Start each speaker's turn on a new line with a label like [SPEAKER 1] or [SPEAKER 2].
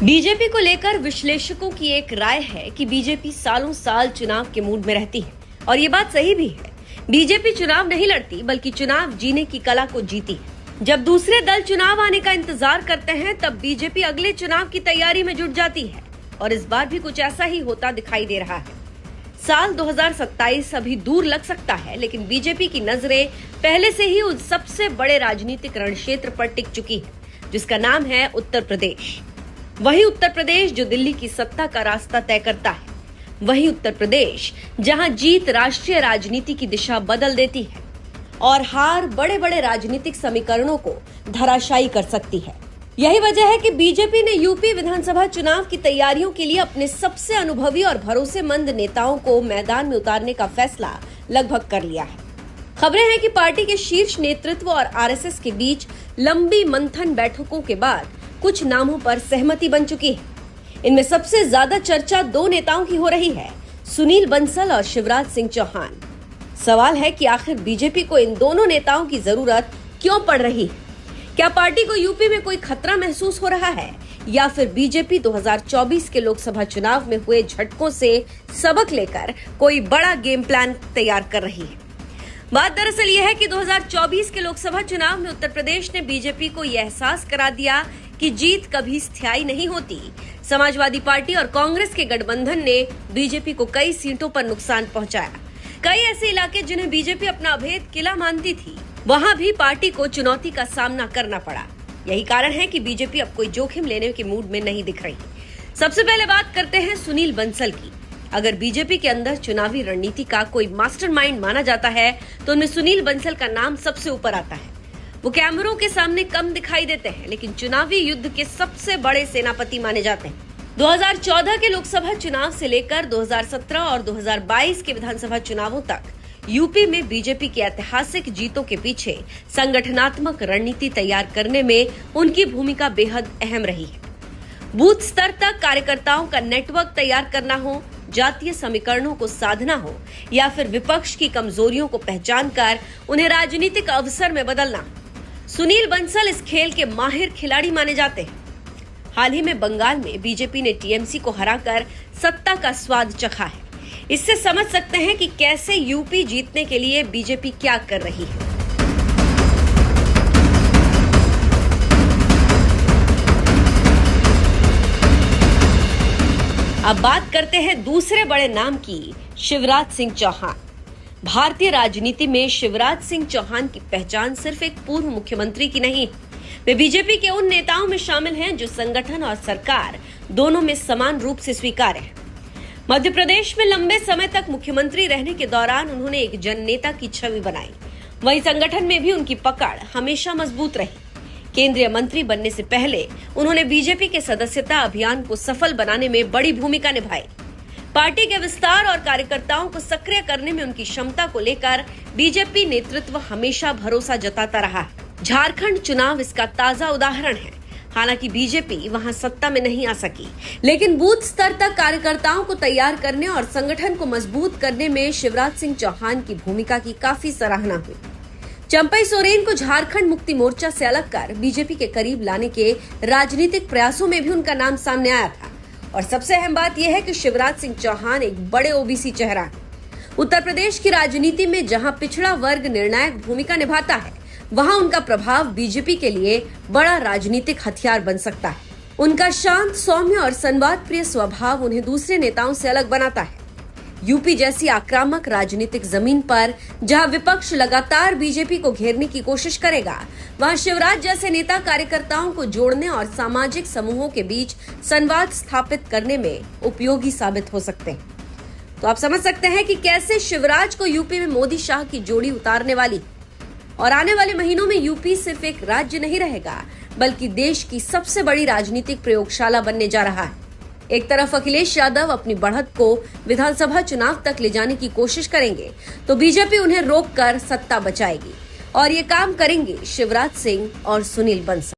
[SPEAKER 1] BJP को लेकर विश्लेषकों की एक राय है कि बीजेपी सालों साल चुनाव के मूड में रहती है और ये बात सही भी है। बीजेपी चुनाव नहीं लड़ती बल्कि चुनाव जीने की कला को जीती है। जब दूसरे दल चुनाव आने का इंतजार करते हैं तब बीजेपी अगले चुनाव की तैयारी में जुट जाती है और इस बार भी कुछ ऐसा ही होता दिखाई दे रहा है। साल 2027 अभी दूर लग सकता है, लेकिन बीजेपी की नजरें पहले से ही उस सबसे बड़े राजनीतिक रणक्षेत्र पर टिक चुकी है जिसका नाम है उत्तर प्रदेश। वही उत्तर प्रदेश जो दिल्ली की सत्ता का रास्ता तय करता है, वही उत्तर प्रदेश जहां जीत राष्ट्रीय राजनीति की दिशा बदल देती है और हार बड़े बड़े राजनीतिक समीकरणों को धराशायी कर सकती है। यही वजह है कि बीजेपी ने यूपी विधानसभा चुनाव की तैयारियों के लिए अपने सबसे अनुभवी और भरोसेमंद नेताओं को मैदान में उतारने का फैसला लगभग कर लिया है। खबरें हैं कि पार्टी के शीर्ष नेतृत्व और आरएसएस के बीच लंबी मंथन बैठकों के बाद कुछ नामों पर सहमति बन चुकी है। इनमें सबसे ज्यादा चर्चा दो नेताओं की हो रही है, सुनील बंसल और शिवराज सिंह चौहान। सवाल है कि आखिर बीजेपी को इन दोनों नेताओं की जरूरत क्यों पड़ रही है? क्या पार्टी को यूपी में कोई खतरा महसूस हो रहा है या फिर बीजेपी 2024 के लोकसभा चुनाव में हुए झटकों से सबक लेकर कोई बड़ा गेम प्लान तैयार कर रही है? बात दरअसल यह है कि 2024 के लोकसभा चुनाव में उत्तर प्रदेश ने बीजेपी को यह एहसास करा दिया कि जीत कभी स्थायी नहीं होती। समाजवादी पार्टी और कांग्रेस के गठबंधन ने बीजेपी को कई सीटों पर नुकसान पहुंचाया। कई ऐसे इलाके जिन्हें बीजेपी अपना अभेद किला मानती थी, वहां भी पार्टी को चुनौती का सामना करना पड़ा। यही कारण है कि बीजेपी अब कोई जोखिम लेने के मूड में नहीं दिख रही। सबसे पहले बात करते हैं सुनील बंसल की। अगर बीजेपी के अंदर चुनावी रणनीति का कोई मास्टरमाइंड माना जाता है तो उनमें सुनील बंसल का नाम सबसे ऊपर आता है। वो कैमरों के सामने कम दिखाई देते हैं, लेकिन चुनावी युद्ध के सबसे बड़े सेनापति माने जाते हैं। 2014 के लोकसभा चुनाव से लेकर 2017 और 2022 के विधानसभा चुनावों तक यूपी में बीजेपी की ऐतिहासिक जीतों के पीछे संगठनात्मक रणनीति तैयार करने में उनकी भूमिका बेहद अहम रही है। बूथ स्तर तक कार्यकर्ताओं का नेटवर्क तैयार करना हो, जातीय समीकरणों को साधना हो या फिर विपक्ष की कमजोरियों को पहचान कर उन्हें राजनीतिक अवसर में बदलना, सुनील बंसल इस खेल के माहिर खिलाड़ी माने जाते हैं। हाल ही में बंगाल में बीजेपी ने टीएमसी को हराकर सत्ता का स्वाद चखा है। इससे समझ सकते हैं कि कैसे यूपी जीतने के लिए बीजेपी क्या कर रही है। अब बात करते हैं दूसरे बड़े नाम की, शिवराज सिंह चौहान। भारतीय राजनीति में शिवराज सिंह चौहान की पहचान सिर्फ एक पूर्व मुख्यमंत्री की नहीं, वे बीजेपी के उन नेताओं में शामिल हैं जो संगठन और सरकार दोनों में समान रूप से स्वीकार्य है। मध्य प्रदेश में लंबे समय तक मुख्यमंत्री रहने के दौरान उन्होंने एक जननेता की छवि बनाई। वहीं संगठन में भी उनकी पकड़ हमेशा मजबूत रही। केंद्रीय मंत्री बनने से पहले उन्होंने बीजेपी के सदस्यता अभियान को सफल बनाने में बड़ी भूमिका निभाई। पार्टी के विस्तार और कार्यकर्ताओं को सक्रिय करने में उनकी क्षमता को लेकर बीजेपी नेतृत्व हमेशा भरोसा जताता रहा है। झारखंड चुनाव इसका ताजा उदाहरण है। हालांकि बीजेपी वहां सत्ता में नहीं आ सकी, लेकिन बूथ स्तर तक कार्यकर्ताओं को तैयार करने और संगठन को मजबूत करने में शिवराज सिंह चौहान की भूमिका की काफी सराहना हुई। चंपई सोरेन को झारखंड मुक्ति मोर्चा से अलग कर बीजेपी के करीब लाने के राजनीतिक प्रयासों में भी उनका नाम सामने आया था। और सबसे अहम बात यह है कि शिवराज सिंह चौहान एक बड़े ओबीसी चेहरा है। उत्तर प्रदेश की राजनीति में जहां पिछड़ा वर्ग निर्णायक भूमिका निभाता है, वहां उनका प्रभाव बीजेपी के लिए बड़ा राजनीतिक हथियार बन सकता है। उनका शांत, सौम्य और संवाद प्रिय स्वभाव उन्हें दूसरे नेताओं से अलग बनाता है। यूपी जैसी आक्रामक राजनीतिक जमीन पर जहां विपक्ष लगातार बीजेपी को घेरने की कोशिश करेगा, वहां शिवराज जैसे नेता कार्यकर्ताओं को जोड़ने और सामाजिक समूहों के बीच संवाद स्थापित करने में उपयोगी साबित हो सकते हैं। तो आप समझ सकते हैं कि कैसे शिवराज को यूपी में मोदी शाह की जोड़ी उतारने वाली। और आने वाले महीनों में यूपी सिर्फ एक राज्य नहीं रहेगा, बल्कि देश की सबसे बड़ी राजनीतिक प्रयोगशाला बनने जा रहा है। एक तरफ अखिलेश यादव अपनी बढ़त को विधानसभा चुनाव तक ले जाने की कोशिश करेंगे, तो बीजेपी उन्हें रोककर सत्ता बचाएगी और ये काम करेंगे शिवराज सिंह और सुनील बंसल।